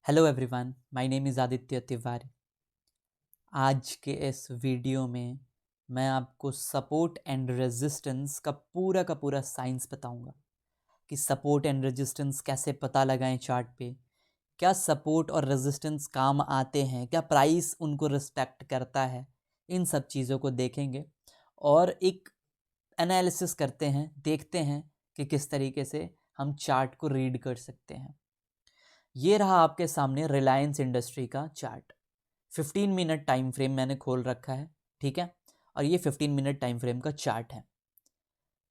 Hello everyone, my name is Aditya Tiwari. आज के इस वीडियो में मैं आपको सपोर्ट एंड रेजिस्टेंस का पूरा साइंस बताऊंगा कि सपोर्ट एंड रेजिस्टेंस कैसे पता लगाएं चार्ट पे, क्या सपोर्ट और रेजिस्टेंस काम आते हैं, क्या प्राइस उनको रिस्पेक्ट करता है। इन सब चीज़ों को देखेंगे और एक एनालिसिस करते हैं, देखते हैं कि किस तरीके से हम चार्ट को रीड कर सकते हैं। ये रहा आपके सामने रिलायंस इंडस्ट्री का चार्ट। 15 मिनट टाइम फ्रेम मैंने खोल रखा है, ठीक है। और ये 15 मिनट टाइम फ्रेम का चार्ट है।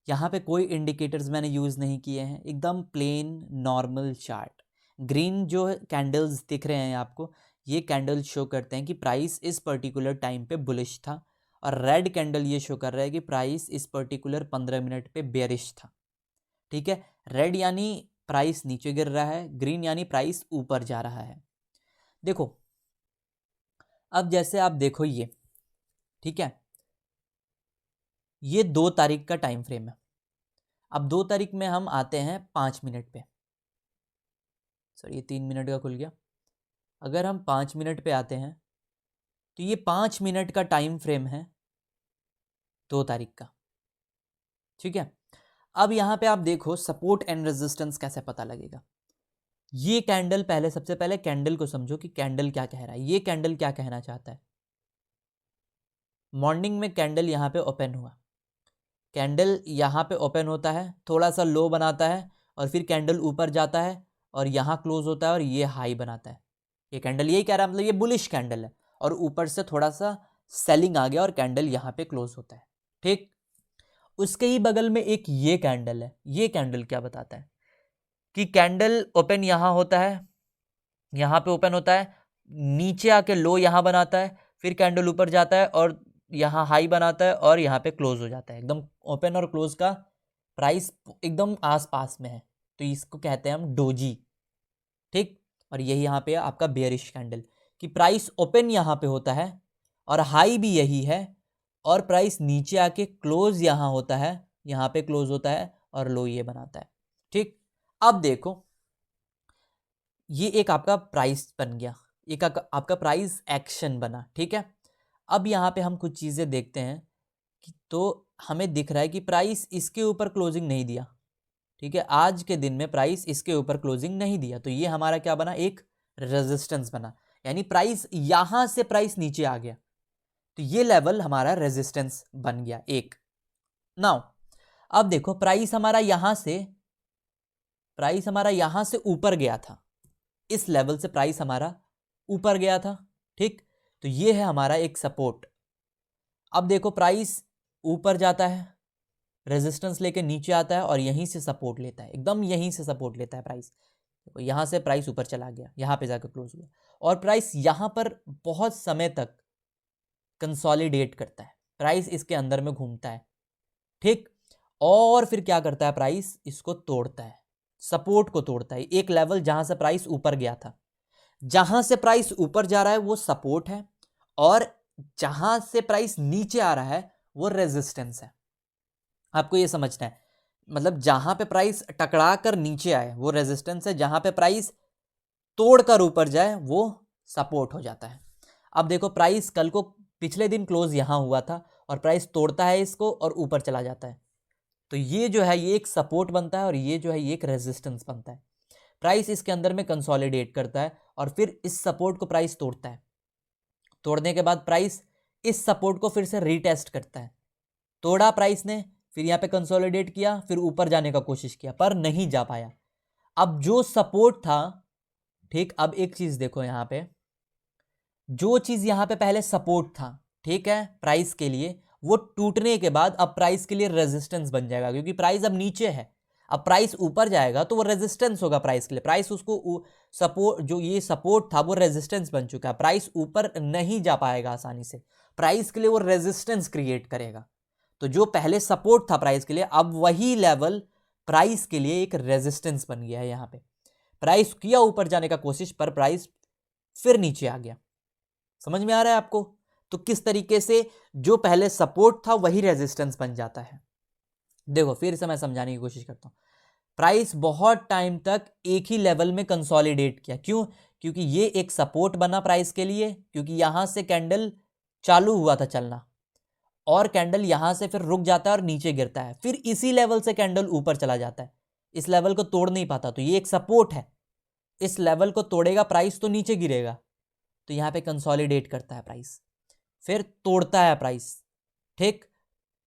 यहाँ पे कोई इंडिकेटर्स मैंने यूज़ नहीं किए हैं, एकदम प्लेन नॉर्मल चार्ट। ग्रीन जो कैंडल्स दिख रहे हैं आपको, ये कैंडल शो करते हैं कि प्राइस इस पर्टिकुलर टाइम पे बुलिश था, और रेड कैंडल ये शो कर रहा है कि प्राइस इस पर्टिकुलर 15 मिनट पे बेरिश था, ठीक है। रेड यानी प्राइस नीचे गिर रहा है, ग्रीन यानी प्राइस ऊपर जा रहा है। देखो, अब जैसे आप देखो ये, ठीक है, ये 2 तारीख का टाइम फ्रेम है। अब 2 तारीख में हम आते हैं 5 मिनट पे। सर, ये 3 मिनट का खुल गया। अगर हम 5 मिनट पे आते हैं तो ये 5 मिनट का टाइम फ्रेम है 2 तारीख का, ठीक है। अब यहाँ पे आप देखो सपोर्ट एंड रेजिस्टेंस कैसे पता लगेगा। ये कैंडल, पहले सबसे पहले कैंडल को समझो कि कैंडल क्या कह रहा है। ये कैंडल क्या कहना चाहता है। मॉर्निंग में कैंडल यहाँ पे ओपन हुआ, कैंडल यहाँ पे ओपन होता है, थोड़ा सा लो बनाता है, और फिर कैंडल ऊपर जाता है और यहाँ क्लोज होता है और ये हाई बनाता है। ये कैंडल यही कह रहा है, मतलब ये बुलिश कैंडल है, और ऊपर से थोड़ा सा सेलिंग आ गया और कैंडल यहाँ पे क्लोज होता है, ठीक। उसके ही बगल में एक ये कैंडल है। ये कैंडल क्या बताता है कि कैंडल ओपन यहाँ होता है, यहाँ पे ओपन होता है, नीचे आके लो यहाँ बनाता है, फिर कैंडल ऊपर जाता है और यहाँ हाई बनाता है और यहाँ पे क्लोज हो जाता है। एकदम ओपन और क्लोज का प्राइस एकदम आसपास में है, तो इसको कहते हैं हम डोजी, ठीक। और यही यहाँ पे आपका बेयरिश कैंडल कि प्राइस ओपन यहाँ पे होता है और हाई भी यही है, और प्राइस नीचे आके क्लोज यहाँ होता है, यहाँ पे क्लोज होता है और लो ये बनाता है, ठीक। अब देखो, ये एक आपका प्राइस बन गया, एक आपका प्राइस एक्शन बना, ठीक है। अब यहाँ पे हम कुछ चीज़ें देखते हैं कि तो हमें दिख रहा है कि प्राइस इसके ऊपर क्लोजिंग नहीं दिया, ठीक है। आज के दिन में प्राइस इसके ऊपर क्लोजिंग नहीं दिया, तो ये हमारा क्या बना, एक रेजिस्टेंस बना, यानी प्राइस यहाँ से प्राइस नीचे आ गया, तो ये लेवल हमारा रेजिस्टेंस बन गया एक। नाउ अब देखो, प्राइस हमारा यहाँ से ऊपर गया था, इस लेवल से प्राइस हमारा ऊपर गया था, ठीक। तो ये है हमारा एक सपोर्ट। अब देखो, प्राइस ऊपर जाता है, रेजिस्टेंस लेके नीचे आता है और यहीं से सपोर्ट लेता है, एकदम यहीं से सपोर्ट लेता है प्राइस। देखो, यहां से प्राइस ऊपर चला गया, यहां पे जाकर क्लोज हुआ, और प्राइस यहां पर बहुत समय तक कंसोलिडेट करता है, प्राइस इसके अंदर में घूमता है, ठीक। और फिर क्या करता है, प्राइस इसको तोड़ता है, सपोर्ट को तोड़ता है, एक लेवल जहां से प्राइस ऊपर गया था। जहां से प्राइस ऊपर जा रहा है वो सपोर्ट है, और जहां से प्राइस नीचे आ रहा है वो रेजिस्टेंस है। आपको ये समझना है, मतलब जहां पे प्राइस टकरा कर नीचे आए वो रेजिस्टेंस है, जहां पे प्राइस तोड़कर ऊपर जाए वो सपोर्ट हो जाता है। अब देखो, प्राइस कल को पिछले दिन क्लोज यहां हुआ था और प्राइस तोड़ता है इसको और ऊपर चला जाता है, तो ये जो है ये एक सपोर्ट बनता है, और ये जो है ये एक रेजिस्टेंस बनता है। प्राइस इसके अंदर में कंसोलिडेट करता है और फिर इस सपोर्ट को प्राइस तोड़ता है। तोड़ने के बाद प्राइस इस सपोर्ट को फिर से रीटेस्ट करता है। तोड़ा प्राइस ने, फिर यहाँ पे कंसोलिडेट किया, फिर ऊपर जाने का कोशिश किया पर नहीं जा पाया। अब जो सपोर्ट था, ठीक, अब एक चीज देखो, यहाँ पे जो चीज यहाँ पे पहले सपोर्ट था, ठीक है, प्राइस के लिए, वो टूटने के बाद अब प्राइस के लिए रेजिस्टेंस बन जाएगा, क्योंकि प्राइस अब नीचे है। अब प्राइस ऊपर जाएगा तो वो रेजिस्टेंस होगा प्राइस के लिए। प्राइस उसको सपोर्ट, जो ये सपोर्ट था वो रेजिस्टेंस बन चुका है, प्राइस ऊपर नहीं जा पाएगा आसानी से, प्राइस के लिए वो रेजिस्टेंस क्रिएट करेगा। तो जो पहले सपोर्ट था प्राइस के लिए, अब वही लेवल प्राइस के लिए एक रेजिस्टेंस बन गया है। यहाँ पे प्राइस किया ऊपर जाने का कोशिश, पर प्राइस फिर नीचे आ गया। समझ में आ रहा है आपको? तो किस तरीके से जो पहले सपोर्ट था वही रेजिस्टेंस बन जाता है। देखो, फिर से मैं समझाने की कोशिश करता हूं। प्राइस बहुत टाइम तक एक ही लेवल में कंसोलिडेट किया, क्यों? क्योंकि ये एक सपोर्ट बना प्राइस के लिए, क्योंकि यहां से कैंडल चालू हुआ था चलना और कैंडल यहां से फिर रुक जाता है और नीचे गिरता है, फिर इसी लेवल से कैंडल ऊपर चला जाता है, इस लेवल को तोड़ नहीं पाता, तो ये एक सपोर्ट है। इस लेवल को तोड़ेगा प्राइस तो नीचे गिरेगा, तो यहां पे कंसोलिडेट करता है प्राइस, फिर तोड़ता है प्राइस। ठीक,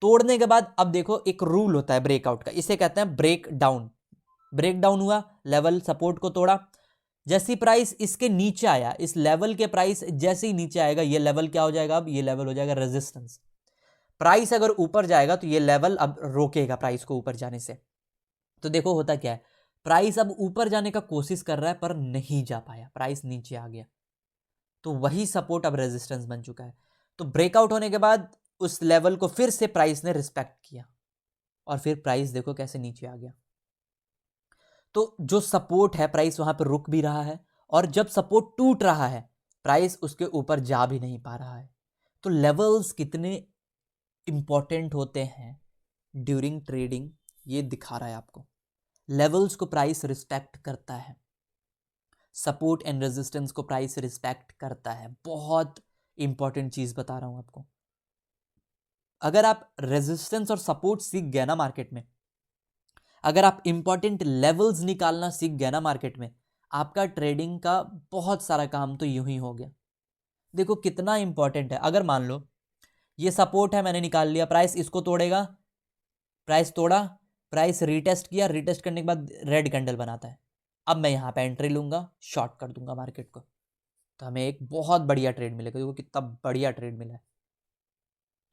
तोड़ने के बाद अब देखो एक रूल होता है ब्रेकआउट का, इसे कहते हैं ब्रेक डाउन। ब्रेक डाउन हुआ, लेवल सपोर्ट को तोड़ा, जैसी प्राइस इसके नीचे आया, इस लेवल के प्राइस जैसे ही नीचे आएगा, ये लेवल क्या हो जाएगा, अब ये लेवल हो जाएगा रेजिस्टेंस। प्राइस अगर ऊपर जाएगा तो ये लेवल अब रोकेगा प्राइस को ऊपर जाने से। तो देखो होता क्या है, प्राइस अब ऊपर जाने का कोशिश कर रहा है पर नहीं जा पाया, प्राइस नीचे आ गया, तो वही सपोर्ट अब रेजिस्टेंस बन चुका है। तो ब्रेकआउट होने के बाद उस लेवल को फिर से प्राइस ने रिस्पेक्ट किया और फिर प्राइस देखो कैसे नीचे आ गया। तो जो सपोर्ट है प्राइस वहां पर रुक भी रहा है, और जब सपोर्ट टूट रहा है प्राइस उसके ऊपर जा भी नहीं पा रहा है। तो लेवल्स कितने इंपॉर्टेंट होते हैं ड्यूरिंग ट्रेडिंग, ये दिखा रहा है आपको। लेवल्स को प्राइस रिस्पेक्ट करता है, सपोर्ट एंड रेजिस्टेंस को प्राइस रिस्पेक्ट करता है। बहुत इंपॉर्टेंट चीज बता रहा हूं आपको। अगर आप रेजिस्टेंस और सपोर्ट सीख गए ना मार्केट में, अगर आप इंपॉर्टेंट लेवल्स निकालना सीख गए ना मार्केट में, आपका ट्रेडिंग का बहुत सारा काम तो यूं ही हो गया। देखो कितना इंपॉर्टेंट है। अगर मान लो ये सपोर्ट है, मैंने निकाल लिया, प्राइस इसको तोड़ेगा, प्राइस तोड़ा, प्राइस रीटेस्ट किया, रीटेस्ट करने के बाद रेड कैंडल बनाता है, अब मैं यहां पे एंट्री लूंगा, शॉर्ट कर दूंगा मार्केट को, तो हमें एक बहुत बढ़िया ट्रेड मिलेगा। देखो कितना बढ़िया ट्रेड मिला है।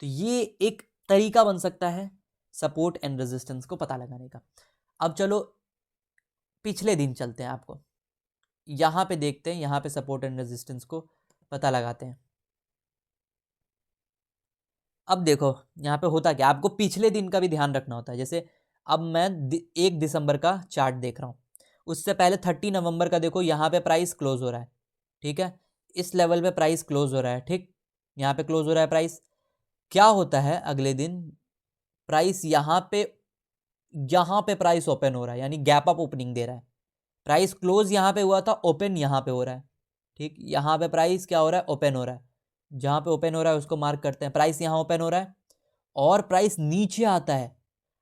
तो ये एक तरीका बन सकता है सपोर्ट एंड रेजिस्टेंस को पता लगाने का। अब चलो पिछले दिन चलते हैं, आपको यहां पे देखते हैं, यहां पे सपोर्ट एंड रेजिस्टेंस को पता लगाते हैं। अब देखो यहां पे होता क्या, आपको पिछले दिन का भी ध्यान रखना होता है। जैसे अब मैं 1 दिसंबर का चार्ट देख रहा हूं, उससे पहले 30 नवंबर का देखो, यहां पे प्राइस क्लोज हो रहा है, ठीक है, इस लेवल पे प्राइस क्लोज हो रहा है, ठीक, यहां पे क्लोज हो रहा है प्राइस। क्या होता है अगले दिन, प्राइस यहां पे प्राइस ओपन हो रहा है, यानी गैप अप ओपनिंग दे रहा है। प्राइस क्लोज यहां पे हुआ था, ओपन यहां पे हो रहा है, ठीक, यहां पे प्राइस क्या हो रहा है, ओपन हो रहा है। जहां पे ओपन हो रहा है उसको मार्क करते हैं, प्राइस यहां ओपन हो रहा है और प्राइस नीचे आता है।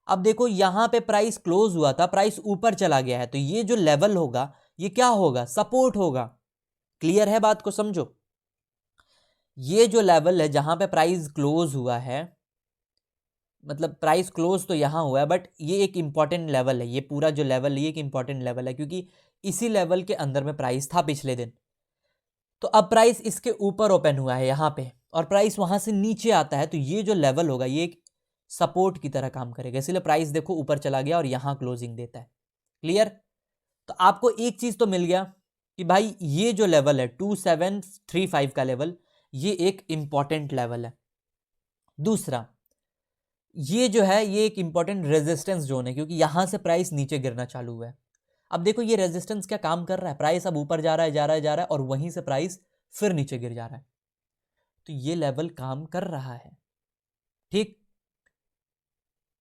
अब देखो यहां पे प्राइस क्लोज हुआ था, प्राइस ऊपर चला गया है, तो ये जो लेवल होगा ये क्या होगा, सपोर्ट होगा। क्लियर है बात को, समझो। ये जो लेवल है जहां पे प्राइस क्लोज हुआ है, मतलब प्राइस क्लोज तो यहां हुआ है, बट ये एक इंपॉर्टेंट लेवल है, ये पूरा जो लेवल है ये एक इंपॉर्टेंट लेवल है, क्योंकि इसी लेवल के अंदर में प्राइस था पिछले दिन। तो अब प्राइस इसके ऊपर ओपन हुआ है यहां पे, और प्राइस वहां से नीचे आता है, तो ये जो लेवल होगा ये एक सपोर्ट की तरह काम करेगा, इसलिए प्राइस देखो ऊपर चला गया और यहां क्लोजिंग देता है। क्लियर। तो आपको एक चीज तो मिल गया कि भाई ये जो लेवल है 2735 का लेवल, ये एक इंपॉर्टेंट लेवल है। दूसरा, ये जो है ये एक इंपॉर्टेंट रेजिस्टेंस जोन है, क्योंकि यहां से प्राइस नीचे गिरना चालू हुआ है। अब देखो ये रेजिस्टेंस क्या काम कर रहा है, प्राइस अब ऊपर जा रहा है, जा रहा है, जा रहा है, और वहीं से प्राइस फिर नीचे गिर जा रहा है, तो ये लेवल काम कर रहा है, ठीक।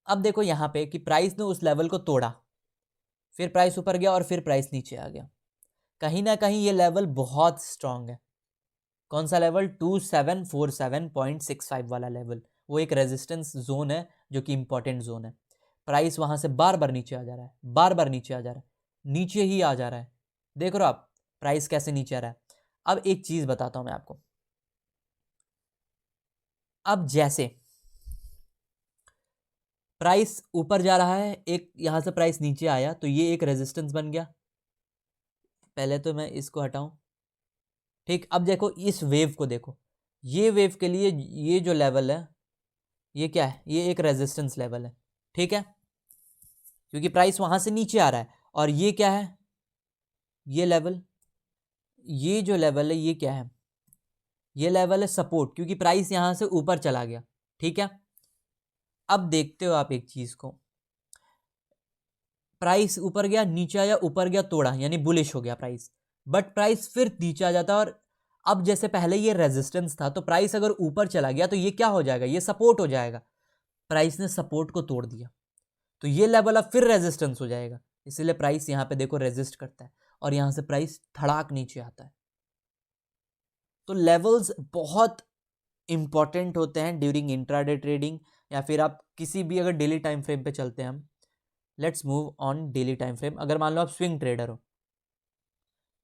अब देखो यहां पे कि प्राइस ने उस लेवल को तोड़ा, फिर प्राइस ऊपर गया और फिर प्राइस नीचे आ गया। कहीं ना कहीं ये लेवल बहुत स्ट्रांग है। कौन सा लेवल, 2747.65 वाला लेवल, वो एक रेजिस्टेंस जोन है जो कि इंपॉर्टेंट जोन है। प्राइस वहां से बार बार नीचे आ जा रहा है, बार बार नीचे आ जा रहा है, नीचे ही आ जा रहा है। देख रहे हो आप प्राइस कैसे नीचे आ रहा है। अब एक चीज बताता हूं मैं आपको, अब जैसे प्राइस ऊपर जा रहा है, एक यहां से प्राइस नीचे आया, तो ये एक रेजिस्टेंस बन गया। पहले तो मैं इसको हटाऊं, ठीक। अब देखो इस वेव को देखो, ये वेव के लिए ये जो लेवल है ये क्या है, ये एक रेजिस्टेंस लेवल है, ठीक है, क्योंकि प्राइस वहां से नीचे आ रहा है। और ये क्या है, ये लेवल, ये जो लेवल है ये क्या है, ये लेवल है सपोर्ट, क्योंकि प्राइस यहां से ऊपर चला गया, ठीक है। अब देखते हो आप एक चीज को, प्राइस ऊपर गया, नीचे आया, ऊपर गया, तोड़ा, यानी बुलिश हो गया प्राइस, बट प्राइस फिर नीचे आ जाता है। और अब जैसे पहले ये रेजिस्टेंस था, तो प्राइस अगर ऊपर चला गया तो ये क्या हो जाएगा, ये सपोर्ट हो जाएगा। प्राइस ने सपोर्ट को तोड़ दिया, तो ये लेवल अब फिर रेजिस्टेंस हो जाएगा, इसीलिए प्राइस यहाँ पे देखो रेजिस्ट करता है। और यहाँ से प्राइस धड़ाक नीचे आता है। तो लेवल्स बहुत इंपॉर्टेंट होते हैं ड्यूरिंग इंट्राडे ट्रेडिंग, या फिर आप किसी भी अगर डेली टाइम फ्रेम पे चलते हैं हम। Let's move on daily time frame. अगर मान लो आप स्विंग ट्रेडर हो,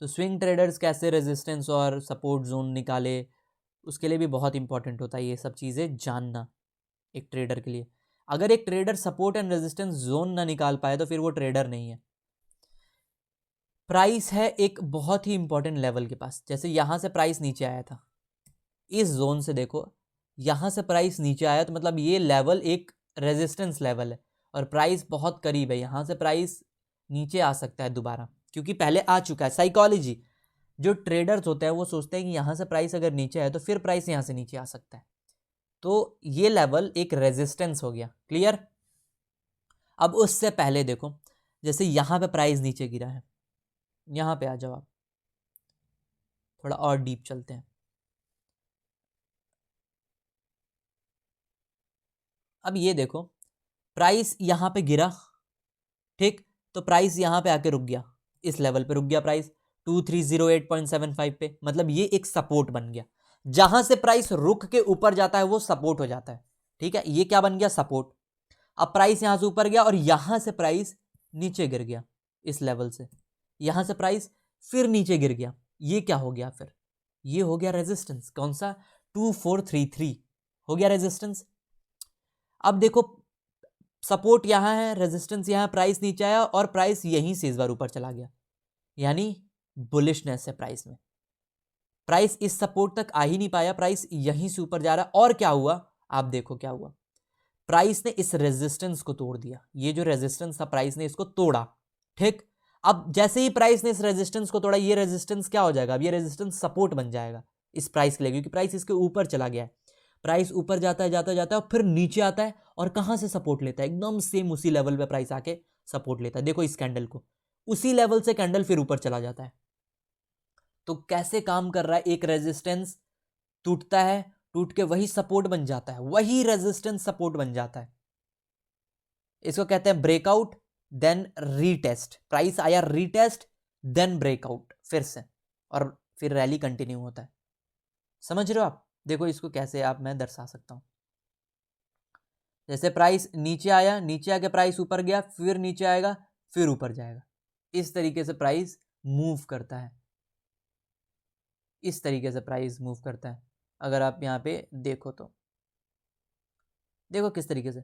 तो स्विंग ट्रेडर्स कैसे रेजिस्टेंस और सपोर्ट जोन निकाले, उसके लिए भी बहुत इंपॉर्टेंट होता है ये सब चीज़ें जानना एक ट्रेडर के लिए। अगर एक trader support and resistance zone ना निकाल पाए तो फिर वो ट्रेडर नहीं है। प्राइस है एक बहुत ही इंपॉर्टेंट लेवल के पास, जैसे यहां से प्राइस नीचे आया था, इस जोन से देखो यहां से प्राइस नीचे आया, तो मतलब ये लेवल एक रेजिस्टेंस लेवल है और प्राइस बहुत करीब है, यहां से प्राइस नीचे आ सकता है दोबारा, क्योंकि पहले आ चुका है। साइकोलॉजी, जो ट्रेडर्स होते हैं वो सोचते हैं कि यहां से प्राइस अगर नीचे है तो फिर प्राइस यहां से नीचे आ सकता है, तो ये लेवल एक रेजिस्टेंस हो गया। क्लियर? अब उससे पहले देखो, जैसे यहां पे प्राइस नीचे गिरा है, यहां पे आ जाओ आप, थोड़ा और डीप चलते हैं। अब ये देखो प्राइस यहां पे गिरा, ठीक, तो प्राइस यहां पे आके रुक गया, इस लेवल पे रुक गया प्राइस 2308.75 पे, मतलब ये एक सपोर्ट बन गया। जहां से प्राइस रुक के ऊपर जाता है वो सपोर्ट हो जाता है, ठीक है, ये क्या बन गया? सपोर्ट। अब प्राइस यहां से ऊपर गया और यहां से प्राइस नीचे गिर गया इस लेवल से, यहां से प्राइस फिर नीचे गिर गया, ये क्या हो गया? फिर ये हो गया रेजिस्टेंस। कौन सा? 2433 हो गया रेजिस्टेंस। अब देखो सपोर्ट यहां है, रेजिस्टेंस यहां, प्राइस नीचे आया और प्राइस यहीं से इस बार ऊपर चला गया, यानी बुलिशनेस है प्राइस में। प्राइस इस सपोर्ट तक आ ही नहीं पाया, प्राइस यहीं से ऊपर जा रहा। और क्या हुआ? आप देखो क्या हुआ, प्राइस ने इस रेजिस्टेंस को तोड़ दिया, ये जो रेजिस्टेंस था प्राइस ने इसको तोड़ा, ठीक। अब जैसे ही प्राइस ने इस रेजिस्टेंस को तोड़ा, ये रेजिस्टेंस क्या हो जाएगा? अब ये रेजिस्टेंस सपोर्ट बन जाएगा इस प्राइस के लिए, क्योंकि प्राइस इसके ऊपर चला गया है। प्राइस ऊपर जाता है, जाता जाता है और फिर नीचे आता है, और कहां से सपोर्ट लेता है? एकदम सेम उसी लेवल पे प्राइस आके सपोर्ट लेता है। देखो इस कैंडल को, उसी लेवल से कैंडल फिर ऊपर चला जाता है। तो कैसे काम कर रहा है? एक रेजिस्टेंस टूटता है, टूट के वही सपोर्ट बन जाता है, वही रेजिस्टेंस सपोर्ट बन जाता है। इसको कहते हैं ब्रेकआउट देन रीटेस्ट। प्राइस आया रीटेस्ट देन ब्रेकआउट फिर से, और फिर रैली कंटिन्यू होता है। समझ रहे हो आप? देखो इसको कैसे आप मैं दर्शा सकता हूं। जैसे प्राइस नीचे आया, नीचे आके प्राइस ऊपर गया, फिर नीचे आएगा, फिर ऊपर जाएगा, इस तरीके से प्राइस मूव करता है, इस तरीके से प्राइस मूव करता है। अगर आप यहां पे देखो तो देखो किस तरीके से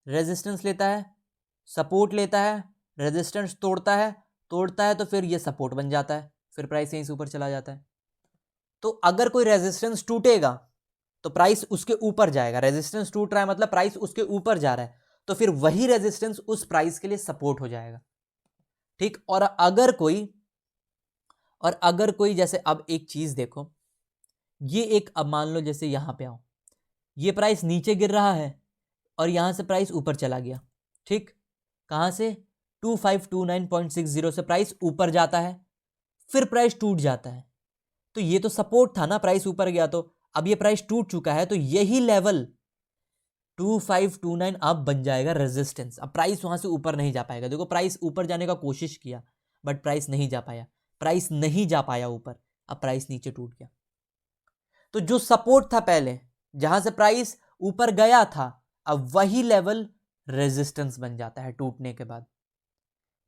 रेजिस्टेंस लेता है, सपोर्ट लेता है, रेजिस्टेंस तोड़ता है, तोड़ता है तो फिर ये सपोर्ट बन जाता है, फिर प्राइस यहीं से ऊपर चला जाता है। तो अगर कोई रेजिस्टेंस टूटेगा तो प्राइस उसके ऊपर जाएगा, रेजिस्टेंस टूट रहा है मतलब प्राइस उसके ऊपर जा रहा है, तो फिर वही रेजिस्टेंस उस प्राइस के लिए सपोर्ट हो जाएगा, ठीक। और अगर कोई जैसे अब एक चीज देखो, ये एक, अब मान लो जैसे यहां पे आओ, ये प्राइस नीचे गिर रहा है और यहां से प्राइस ऊपर चला गया, ठीक। कहां से? 2529.60 से प्राइस ऊपर जाता है, फिर प्राइस टूट जाता है, तो ये तो सपोर्ट था ना, प्राइस ऊपर गया, तो अब ये प्राइस टूट चुका है, तो यही लेवल 2529 अब बन जाएगा रेजिस्टेंस। अब प्राइस वहां से ऊपर नहीं जा पाएगा। देखो प्राइस ऊपर जाने का कोशिश किया बट प्राइस नहीं जा पाया, प्राइस नहीं जा पाया ऊपर, अब प्राइस नीचे टूट गया। तो जो सपोर्ट था पहले, जहां से प्राइस ऊपर गया था, अब वही लेवल रेजिस्टेंस बन जाता है टूटने के बाद।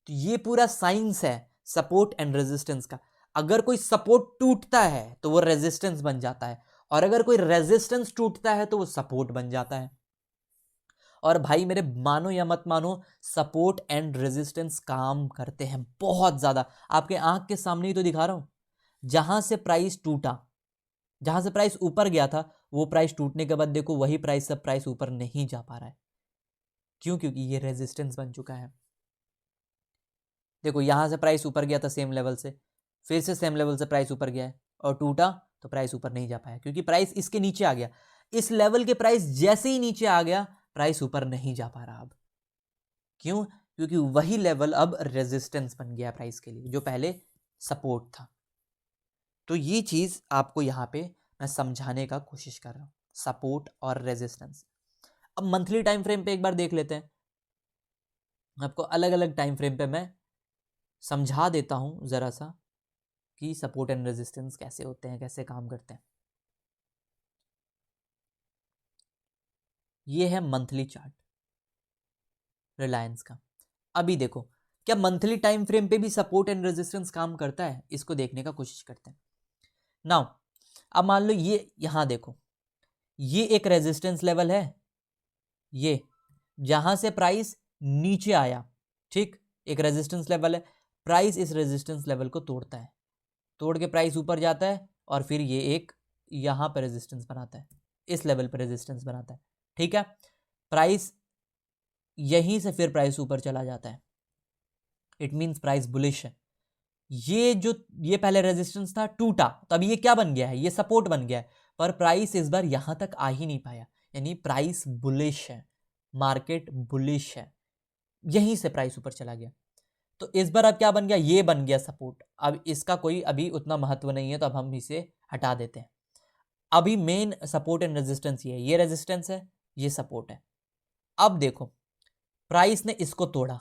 तो ये पूरा साइंस है सपोर्ट एंड रेजिस्टेंस का। अगर कोई सपोर्ट टूटता है तो वो रेजिस्टेंस बन जाता है, और अगर कोई रेजिस्टेंस टूटता है तो वो सपोर्ट बन जाता है। और भाई मेरे, मानो या मत मानो, सपोर्ट एंड रेजिस्टेंस काम करते हैं बहुत ज्यादा। आपके आंख के सामने ही तो दिखा रहा हूं, जहां से प्राइस टूटा, जहां से प्राइस ऊपर गया था, वो प्राइस टूटने के बाद देखो वही प्राइस, सब प्राइस ऊपर नहीं जा पा रहा है। क्यों? क्योंकि ये रेजिस्टेंस बन चुका है। देखो यहां से प्राइस ऊपर गया था सेम लेवल से, फिर से सेम लेवल से प्राइस ऊपर गया है और टूटा, तो प्राइस ऊपर नहीं जा पाया क्योंकि प्राइस इसके नीचे आ गया। इस लेवल के प्राइस जैसे ही नीचे आ गया, प्राइस ऊपर नहीं जा पा रहा अब। क्यों? क्योंकि वही लेवल अब रेजिस्टेंस बन गया प्राइस के लिए, जो पहले सपोर्ट था। तो ये चीज आपको यहां पे मैं समझाने का कोशिश कर रहा हूं, सपोर्ट और रेजिस्टेंस। अब मंथली टाइम फ्रेम पे एक बार देख लेते हैं, आपको अलग अलग टाइम फ्रेम पे मैं समझा देता हूँ ज़रा सा कि सपोर्ट एंड रेजिस्टेंस कैसे होते हैं, कैसे काम करते हैं। ये है मंथली चार्ट रिलायंस का। अभी देखो क्या मंथली टाइम फ्रेम पे भी सपोर्ट एंड रेजिस्टेंस काम करता है, इसको देखने का कोशिश करते हैं। नाउ अब मान लो ये यहां देखो, ये एक रेजिस्टेंस लेवल है, ये जहां से प्राइस नीचे आया, ठीक, एक रेजिस्टेंस लेवल है, प्राइस इस रेजिस्टेंस लेवल को तोड़ता है, तोड़ के प्राइस ऊपर जाता है और फिर ये एक यहां पर रेजिस्टेंस बनाता है, इस लेवल पर रेजिस्टेंस बनाता है, ठीक है। प्राइस यहीं से फिर प्राइस ऊपर चला जाता है, इट मींस प्राइस बुलिश है। ये पहले रेजिस्टेंस था, टूटा, तो अब ये क्या बन गया है, ये सपोर्ट बन गया है, पर प्राइस इस बार यहां तक आ ही नहीं पाया, यानी प्राइस बुलिश है, मार्केट बुलिश है, यहीं से प्राइस ऊपर चला गया। तो इस बार अब क्या बन गया, ये बन गया सपोर्ट। अब इसका कोई अभी उतना महत्व नहीं है, तो अब हम इसे हटा देते हैं। अभी मेन सपोर्ट एंड रेजिस्टेंस ये रेजिस्टेंस है, ये सपोर्ट है। अब देखो प्राइस ने इसको तोड़ा,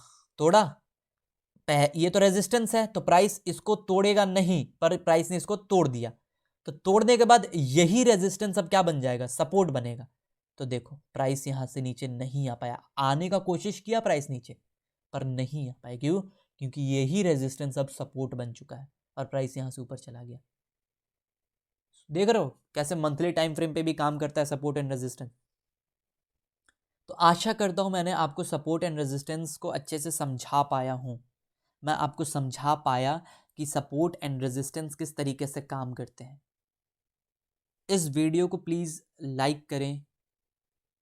ये तो रेजिस्टेंस है, तो प्राइस इसको तोड़ेगा नहीं, पर प्राइस ने इसको तोड़ दिया, तो तोड़ने के बाद यही रेजिस्टेंस अब क्या बन जाएगा, सपोर्ट बनेगा। तो देखो प्राइस यहां से नीचे नहीं आ पाया, आने का कोशिश किया प्राइस नीचे, पर नहीं आ पाया, क्यों, क्योंकि यही रेजिस्टेंस अब सपोर्ट बन चुका है और प्राइस यहां से ऊपर चला गया। देख रहे हो कैसे मंथली टाइम फ्रेम पे भी काम करता है सपोर्ट एंड रेजिस्टेंस। तो आशा करता हूं मैंने आपको सपोर्ट एंड रेजिस्टेंस को अच्छे से समझा पाया हूं, मैं आपको समझा पाया कि सपोर्ट एंड रेजिस्टेंस किस तरीके से काम करते हैं। इस वीडियो को प्लीज़ लाइक करें,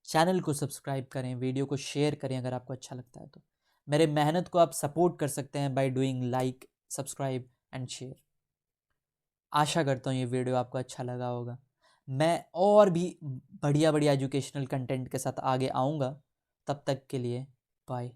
चैनल को सब्सक्राइब करें, वीडियो को शेयर करें अगर आपको अच्छा लगता है तो। मेरे मेहनत को आप सपोर्ट कर सकते हैं by doing like, subscribe and share. आशा करता हूँ ये वीडियो आपको अच्छा लगा होगा। मैं और भी बढ़िया बढ़िया एजुकेशनल कंटेंट के साथ आगे आऊँगा। तब तक के लिए बाय।